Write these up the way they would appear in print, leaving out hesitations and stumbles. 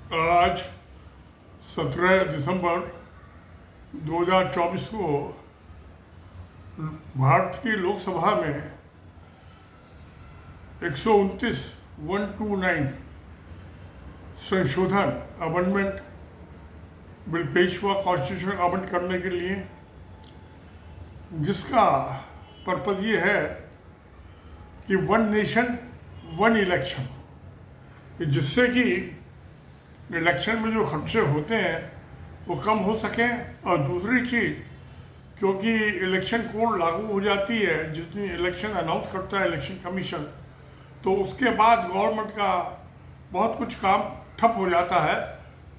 आज 17 दिसंबर 2024 को भारत की लोकसभा में 129 संशोधन अमेंडमेंट बिल पेश हुआ कॉन्स्टिट्यूशन अमेंड करने के लिए, जिसका पर्पज़ ये है कि वन नेशन वन इलेक्शन, जिससे कि इलेक्शन में जो खर्चे होते हैं वो कम हो सकें। और दूसरी चीज़, क्योंकि इलेक्शन कोड लागू हो जाती है जितनी इलेक्शन अनाउंस करता है इलेक्शन कमीशन, तो उसके बाद गवर्नमेंट का बहुत कुछ काम ठप हो जाता है।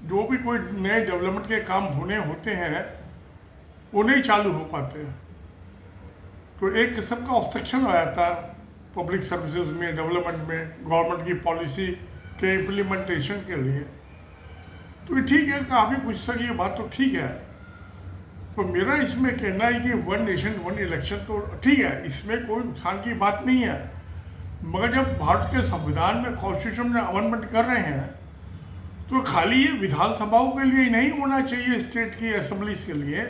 जो भी कोई नए डेवलपमेंट के काम होने होते हैं वो नहीं चालू हो पाते, तो एक किस्म का ऑब्स्ट्रक्शन आ जाता है पब्लिक सर्विसेज में, डेवलपमेंट में, गवर्नमेंट की पॉलिसी के इम्प्लीमेंटेशन के लिए। तो ये ठीक है, काफ़ी पूछ सके, ये बात तो ठीक है, तो मेरा इसमें कहना है कि वन नेशन वन इलेक्शन तो ठीक है, इसमें कोई नुकसान की बात नहीं है। मगर जब भारत के संविधान में कॉन्स्टिट्यूशन में अमेंडमेंट कर रहे हैं तो खाली ये विधानसभाओं के लिए ही नहीं होना चाहिए, स्टेट की असेंबलीज के लिए,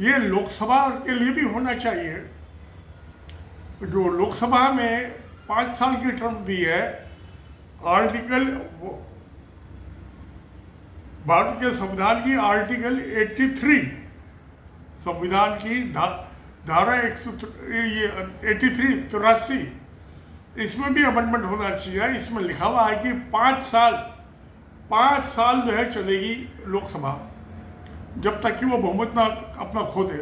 ये लोकसभा के लिए भी होना चाहिए। जो लोकसभा में 5 साल की टर्म दी है, आर्टिकल भारत के संविधान की आर्टिकल 83, संविधान की धारा 83 इसमें भी अमेंडमेंट होना चाहिए। इसमें लिखा हुआ है कि 5 साल जो है चलेगी लोकसभा, जब तक कि वो बहुमत ना अपना खो दे।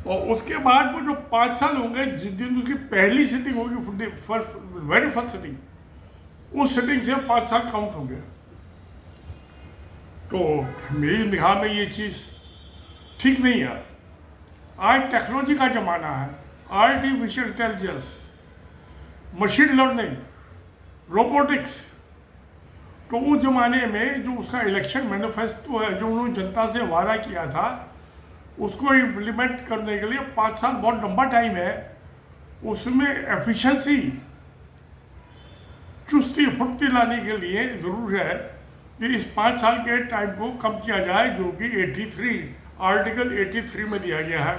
और उसके बाद वो जो 5 साल होंगे, जिस दिन उसकी पहली सिटिंग होगी, वेरी फर्स्ट सिटिंग, उस सिटिंग से 5 साल काउंट होंगे। तो मेरी निगाह में ये चीज़ ठीक नहीं है। आज टेक्नोलॉजी का ज़माना है, artificial intelligence, machine learning, robotics. तो उस ज़माने में जो उसका इलेक्शन मैनिफेस्टो है, जो उन्होंने जनता से वादा किया था, उसको इम्प्लीमेंट करने के लिए 5 साल बहुत लंबा टाइम है। उसमें एफिशिएंसी, चुस्ती फुर्ती लाने के लिए ज़रूर है कि इस 5 साल के टाइम को कम किया जाए, जो कि आर्टिकल 83 में दिया गया है।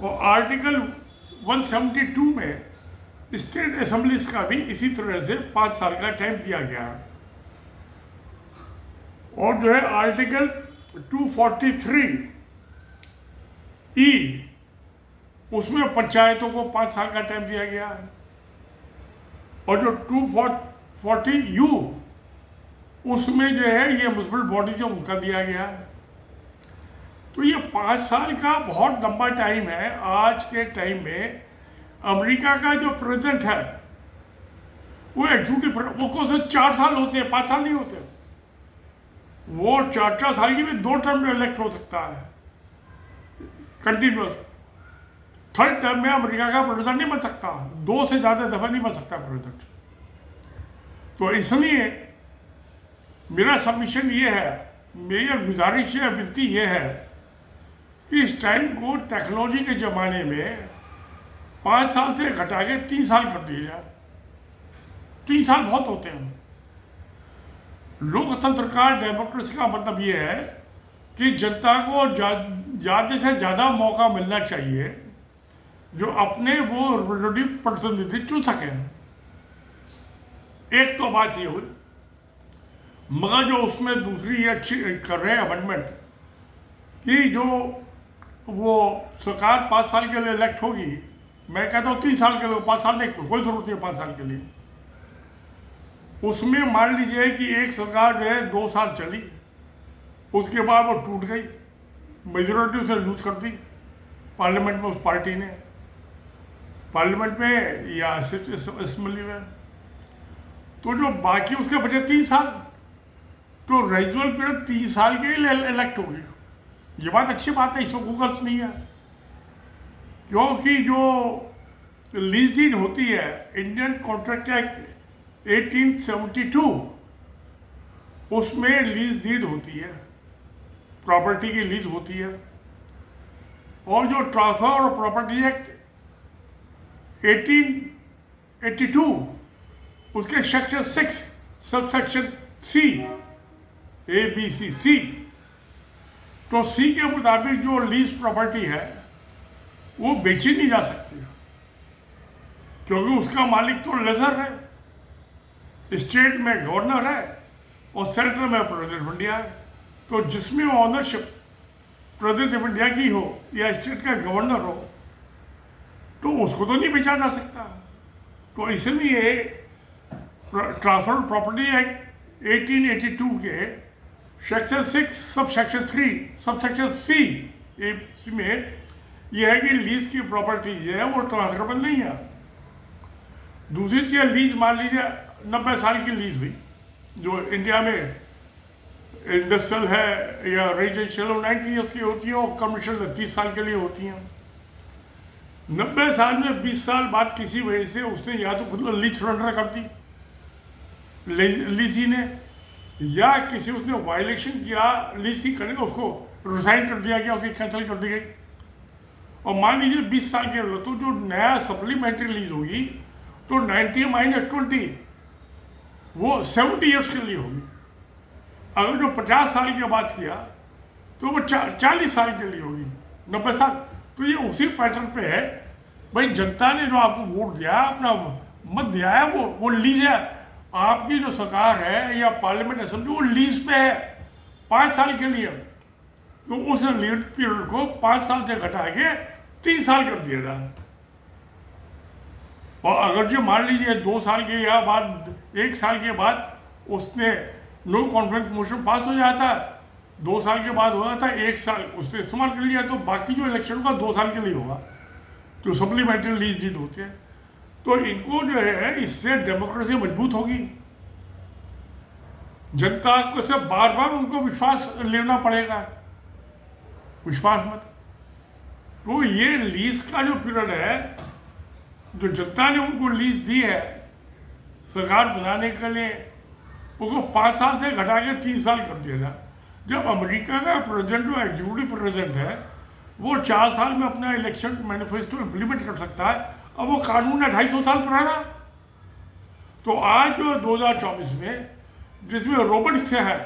और आर्टिकल 172 में स्टेट असेंबलीज का भी इसी तरह से 5 साल का टाइम दिया गया है। और जो है आर्टिकल 243E, उसमें पंचायतों को 5 साल का टाइम दिया गया है। और जो 240U, उसमें जो है ये म्युनिसिपल बॉडी जो उनका दिया गया है। तो ये 5 साल का बहुत लंबा टाइम है। आज के टाइम में अमेरिका का जो प्रेसिडेंट है वो एग्जीक्यूटिव, वो कौन से 4 साल होते हैं, 5 साल नहीं होते। वो 4 साल की भी 2 टर्म में इलेक्ट हो सकता है कंटिन्यूस। 3rd टर्म में अमेरिका का प्रेसिडेंट नहीं बन सकता, 2 से ज़्यादा दफा नहीं बन सकता प्रेसिडेंट। तो इसलिए मेरा सबमिशन ये है, मेरी गुजारिश है, विनती ये है कि इस टाइम को टेक्नोलॉजी के ज़माने में 5 साल से घटा के 3 साल कर दिया जाए। 3 साल बहुत होते हैं। लोकतंत्र का, डेमोक्रेसी का मतलब ये है कि जनता को ज़्यादा से ज़्यादा मौका मिलना चाहिए जो अपने वो रिप्रेजेंटेटिव प्रतिनिधि चुन सकें। एक तो बात ये हुई, मगर जो उसमें दूसरी ये अच्छी कर रहे हैं अमेंडमेंट कि जो वो सरकार 5 साल के लिए इलेक्ट होगी, मैं कहता हूँ 3 साल के लिए, 5 साल नहीं, कोई ज़रूरत नहीं है 5 साल के लिए। उसमें मान लीजिए कि एक सरकार जो है 2 साल चली, उसके बाद वो टूट गई, मेजोरिटी उसे लूज कर दी पार्लियामेंट में, उस पार्टी ने, पार्लियामेंट में या असेंबली में। तो जो बाकी उसके बचे 3 साल, तो रेजुअल पीरियड 3 साल के लिए इलेक्ट होगी। ये बात अच्छी बात है, इसमें कोई गलत नहीं है। क्योंकि जो लीज डीड होती है, इंडियन कॉन्ट्रैक्ट एक्ट 1872, उसमें लीज डीड होती है, प्रॉपर्टी की लीज होती है। और जो ट्रांसफर और प्रॉपर्टी एक्ट 1882 उसके section 6 sub section C, ABC। तो सी के मुताबिक जो लीज प्रॉपर्टी है वो बेची नहीं जा सकती, क्योंकि उसका मालिक तो लेजर है, स्टेट में गवर्नर है और सेंटर में प्रेसिडेंट ऑफ इंडिया है। तो जिसमें ऑनरशिप प्रेसिडेंट ऑफ इंडिया की हो या स्टेट का गवर्नर हो, तो उसको तो नहीं बेचा जा सकता। तो इसलिए ट्रांसफर प्रॉपर्टी एक्ट 1882 के section 6 sub section 3 sub section C में यह है कि लीज की प्रॉपर्टी है वो ट्रांसफरेबल नहीं है। दूसरी चीज़, लीज मान लीजिए 90 साल की लीज हुई, जो इंडिया में इंडस्ट्रियल है या रेजिडेंशियल 90 ईयर्स की होती है और कमर्शियल 30 साल के लिए होती हैं। 90 साल में 20 साल बाद किसी वजह से उसने या तो खुद लीज सरेंडर कर दी लीजी ने, या किसी उसने वायलेशन किया लीज की करने, उसको रिजाइन कर दिया गया, उसकी कैंसिल कर दी गई। और मान लीजिए 20 साल के तो जो नया सप्लीमेंट्री लीज होगी तो 90 - 20 वो 70 ईयर्स के लिए होगी। अगर जो 50 साल के बाद किया तो वो 40 साल के लिए होगी, 90 साल। तो ये उसी पैटर्न पे है। भाई जनता ने जो आपको वोट दिया, अपना मत दिया है, वो लीज है। आपकी जो सरकार है या पार्लियामेंट असेंबली वो लीज पे है 5 साल के लिए, तो उस लीज पीरियड को 5 साल से घटा के 3 साल कर दिया जाए। और अगर जो मान लीजिए 2 साल के या बाद 1 साल के बाद उसने नो कॉन्फिडेंस मोशन पास हो जाता है, 2 साल के बाद हो जाता है, 1 साल उसने इस्तेमाल कर लिया, तो बाकी जो इलेक्शन का 2 साल के लिए होगा, जो सप्लीमेंट्री लीज डीड होती है। तो इनको जो है इससे डेमोक्रेसी मजबूत होगी। जनता को से बार बार उनको विश्वास लेना पड़ेगा, विश्वास मत। तो ये लीज का जो पीरियड है, जो जनता ने उनको लीज दी है सरकार बनाने के लिए, उनको 5 साल से घटा के 3 साल कर दिया जाए। जब अमेरिका का प्रेसिडेंट जो एग्जीक्यूटिव प्रेसिडेंट है वो 4 साल में अपना इलेक्शन मैनिफेस्टो इम्प्लीमेंट कर सकता है, अब वो कानून है 250 साल पुराना। तो आज जो 2024 में जिसमें रोबोटिक्स है,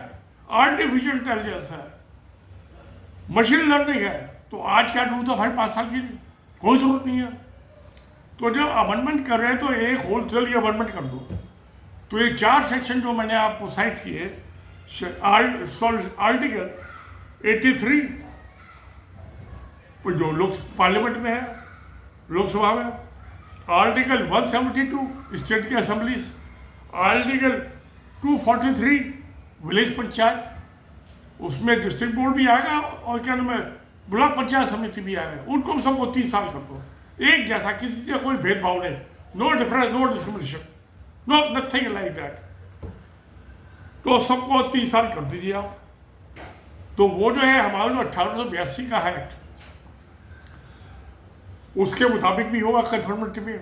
आर्टिफिशियल इंटेलिजेंस है, मशीन लर्निंग है, तो आज क्या जरूरत है भाई 5 साल की? कोई जरूरत नहीं है। तो जब अमेंडमेंट कर रहे हैं तो एक होलसेल ही अमेंडमेंट कर दो। तो ये 4 सेक्शन जो मैंने आपको साइट किए, आर्टिकल 83 जो लोक पार्लियामेंट में है, लोकसभा में, आर्टिकल 172 स्टेट की असेंबलीज, आर्टिकल 243 विलेज पंचायत, उसमें डिस्ट्रिक्ट बोर्ड भी आएगा और क्या नाम है ब्लॉक पंचायत समिति भी आएगा। उनको सबको 3 साल कर दो, एक जैसा, किसी से कोई भेदभाव नहीं, no difference, no discrimination, no nothing like that. तो सबको 3 साल कर दीजिए आप। तो वो जो है हमारा जो 1882 का है एक्ट, उसके मुताबिक भी होगा कन्फर्मेटिव में,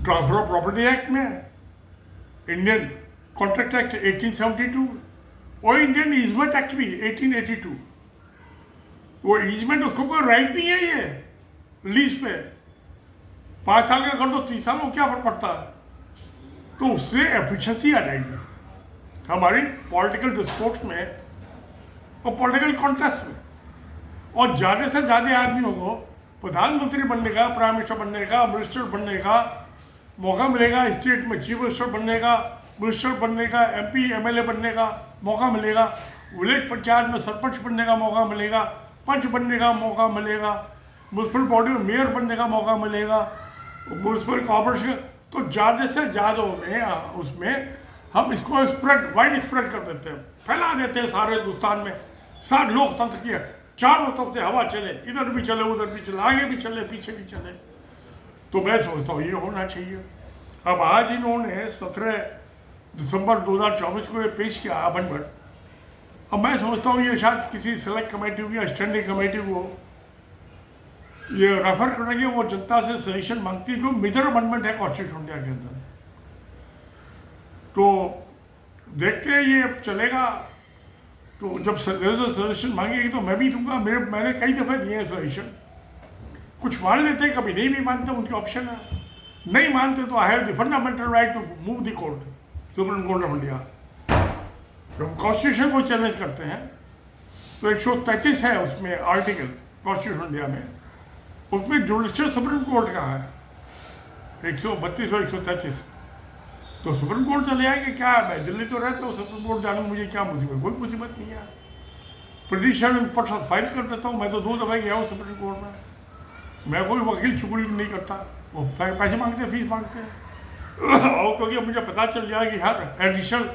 ट्रांसफर ऑफ प्रॉपर्टी एक्ट में, इंडियन कॉन्ट्रैक्ट एक्ट 1872 और इंडियन ईजमेंट एक्ट भी 1882। वो ईजमेंट, उसको कोई राइट नहीं है ये लीज पे। 5 साल का कर दो, 3 साल में क्या फर्क पड़ता है? तो उससे एफिशिएंसी आ जाएगी हमारी पॉलिटिकल डिस्कोर्स में और पॉलिटिकल कॉन्टेस्ट में। और ज़्यादा से ज़्यादा आदमियों को प्रधानमंत्री बनने का, प्राइम मिनिस्टर बनने का, मिनिस्टर बनने का मौका मिलेगा, स्टेट में चीफ मिनिस्टर बनने का, मिनिस्टर बनने का, MP MLA बनने का मौका मिलेगा, विलेज पंचायत में सरपंच बनने का मौका मिलेगा, पंच बनने का मौका मिलेगा, म्यूनसिपल बॉडी में मेयर बनने का मौका मिलेगा, म्यूनसिपल कॉर्पोरेशन। तो ज़्यादा से ज़्यादा में उसमें हम इसको स्प्रेड, वाइड स्प्रेड कर देते हैं, फैला देते हैं सारे हिंदुस्तान में। सारे लोकतंत्र की चारों तरफ से हवा चले, इधर भी चले, उधर भी चले, आगे भी चले, पीछे भी चले। तो मैं समझता हूँ ये होना चाहिए। अब आज इन्होंने 17 दिसंबर 2024 को ये पेश किया अमेंडमेंट। अब मैं समझता हूँ ये शायद किसी सेलेक्ट कमेटी को या स्टैंडिंग कमेटी को ये रेफर करेंगे, वो जनता से सजेशन मांगती है, जो मेजर अमेंडमेंट है कॉन्स्टिट्यूशन इंडिया के अंदर। तो देखते हैं ये चलेगा। तो जब सजेशन मांगेगी तो मैं भी दूंगा। मैंने कई दफ़े दिए हैं सजेशन, कुछ मान लेते हैं, कभी नहीं भी मानते, उनके ऑप्शन है। नहीं मानते तो I have the fundamental right to move the court, supreme court of India. जब कॉन्स्टिट्यूशन को चैलेंज करते हैं तो 133 है उसमें आर्टिकल कॉन्स्टिट्यूशन इंडिया में, उसमें जुडिशियल सुप्रीम कोर्ट का है 132 और 133। तो सुप्रीम कोर्ट चले आएंगे क्या, मैं दिल्ली तो रहता हूँ, सुप्रीम कोर्ट जाने में मुझे क्या मुसीबत, कोई मुसीबत नहीं है। पिटीशन परसों फाइल कर देता हूँ, मैं तो 2 दफ़ा गया हूँ सुप्रीम कोर्ट में, मैं कोई वकील चुगली नहीं करता, वो पैसे मांगते हैं, फीस मांगते हैं और क्योंकि मुझे पता चल जाए कि हर एडिशनल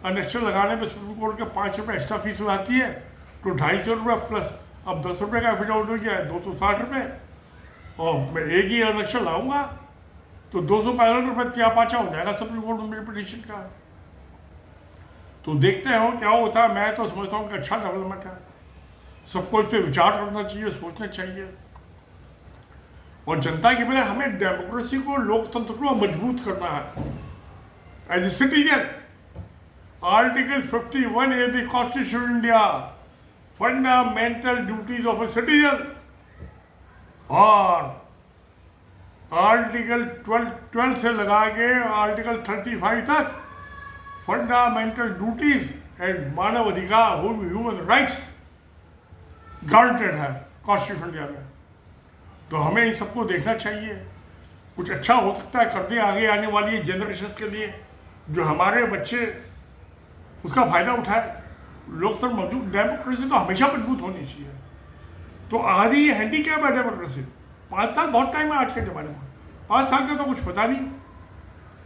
अनेक्शन लगाने पे सुप्रीम कोर्ट के 5 रुपये एक्स्ट्रा फीस हो जाती है, तो 250 रुपये प्लस अब 10 रुपये का एफिडेविट हो गया है 260 रुपये, और मैं एक ही अनेक्शन लाऊंगा तो 265 रुपये क्या पाचा हो जाएगा सुप्रीम कोर्ट में मेरे पिटीशन का। तो देखते हो क्या होता है। मैं तो समझता हूँ कि अच्छा डेवलपमेंट है, सबको इस पर विचार करना चाहिए, सोचना चाहिए। और जनता के पहले हमें डेमोक्रेसी को, लोकतंत्र को मजबूत करना है। As a citizen, article 51 A the constitution India, fundamental duties of a citizen, और आर्टिकल 12 से लगा के आर्टिकल 35 तक फंडामेंटल ड्यूटीज एंड मानव अधिकार, ह्यूमन राइट्स गारंटेड है कॉन्स्टिट्यूशन इंडिया में। तो हमें इन सबको देखना चाहिए, कुछ अच्छा हो सकता है कर दे आगे आने वाली जनरेशन के लिए, जो हमारे बच्चे उसका फायदा उठाए। लोकतंत्र मजबूत, डेमोक्रेसी तो हमेशा मजबूत होनी चाहिए। तो आधी ये हैंडीकैप है डेमोक्रेसी। 5 साल बहुत टाइम है आज के ज़माने में, 5 साल का तो कुछ पता नहीं।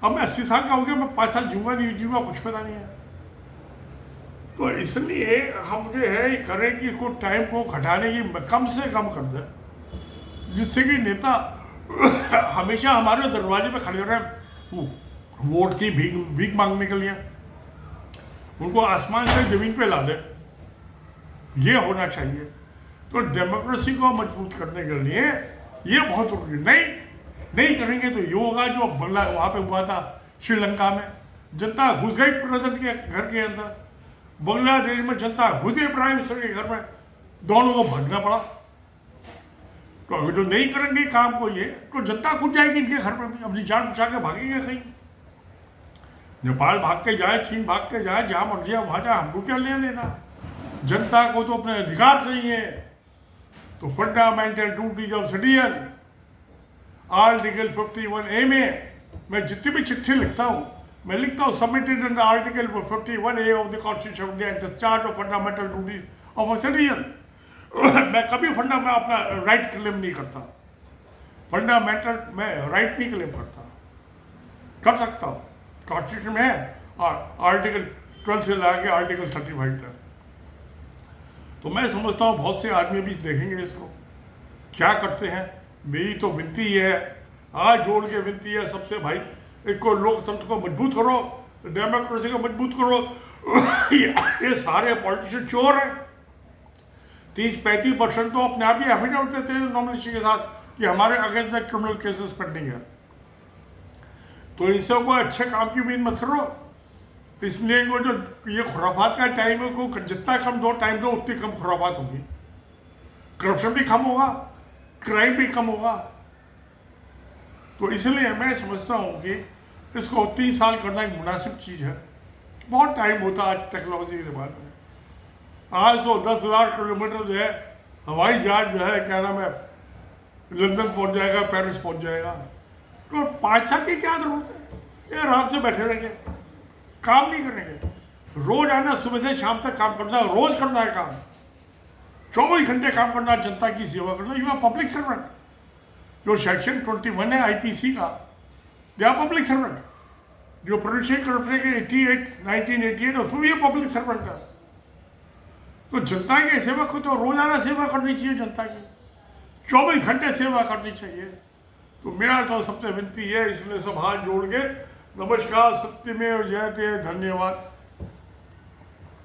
अब मैं 80 साल का हो गया, मैं 5 साल जीऊँगा नहीं जीऊँगा कुछ पता नहीं है। तो इसलिए हम जो है ये करें कि इसको टाइम को घटाने की कम से कम कर दें, जिससे कि नेता हमेशा हमारे दरवाजे पे खड़े रहे वोट की भीख मांगने के लिए, उनको आसमान से ज़मीन पे ला दे, ये होना चाहिए। तो डेमोक्रेसी को मजबूत करने के लिए ये बहुत जरूरी। नहीं करेंगे तो ये होगा जो बंगला वहाँ पे हुआ था श्रीलंका में, जनता घुस गई प्रेसिडेंट के घर के अंदर, बांग्लादेश में जनता घुस गई प्राइम मिनिस्टर के घर में, दोनों को भागना पड़ा। तो अगर जो नहीं करेंगे काम को ये, तो जनता घुस जाएगी इनके घर पर भी, अपनी जान बचा के भागेंगे कहीं, नेपाल भाग के जाए, चीन भाग के जाए, जहाँ मर्जी है वहाँ जाए, हमको क्या लेना देना। जनता को तो अपने अधिकार चाहिए। तो fundamental duties of citizen, article 51 ए में मैं जितनी भी चिट्ठी लिखता हूँ, मैं लिखता हूँ submitted under article 51 A of the constitution of India, discharge of fundamental duties of a citizen. मैं कभी में अपना राइट क्लेम नहीं करता, फंडामेंटल मैं राइट नहीं क्लेम करता, कर सकता हूँ, कॉन्स्टिट्यूशन में है, और आर्टिकल 12 से लगा के आर्टिकल 35 तक। तो मैं समझता हूँ बहुत से आदमी भी देखेंगे इसको क्या करते हैं। मेरी तो विनती है, हाथ जोड़ के विनती है सबसे, भाई एक को लोकतंत्र को मजबूत करो, डेमोक्रेसी को मजबूत करो। ये सारे पॉलिटिशियन चोर हैं। 30-35% तो अपने आप ही एफिडेविट देते हैं नॉमिनेशन के साथ कि हमारे against the criminal cases pending है। तो इनसे कोई अच्छे काम की उम्मीद मत करो। इसलिए इनको जो ये खुराफात का टाइम है, को जितना कम दो टाइम दो उतनी कम खुराफात होगी, करप्शन भी कम होगा, क्राइम भी कम होगा। तो इसलिए मैं समझता हूँ कि इसको 3 साल करना एक मुनासिब चीज़ है। बहुत टाइम होता है आज टेक्नोलॉजी के ज़माने में। आज तो 10,000 किलोमीटर जो है हवाई जहाज जो है क्या नाम है लंदन पहुँच जाएगा, पेरिस पहुँच जाएगा। तो 5 साल की क्या ज़रूरत है? ये आराम से बैठे रहेंगे, काम नहीं करेंगे। रोज आना, सुबह से शाम तक काम करना है, रोज करना है काम, 24 घंटे काम करना है, जनता की सेवा करना। You are public servant. जो सेक्शन 21 है आईपीसी का, दे आर पब्लिक सर्वेंट। जो प्रोविंशियल करप्शन के 1988 उसमें भी पब्लिक सर्वेंट का। तो जनता के सेवा को तो रोजाना सेवा करनी चाहिए, जनता की 24 घंटे सेवा करनी चाहिए। तो मेरा तो सबसे विनती है, इसलिए सब हाथ जोड़ के नमस्कार, सत्यमेव जयते, धन्यवाद।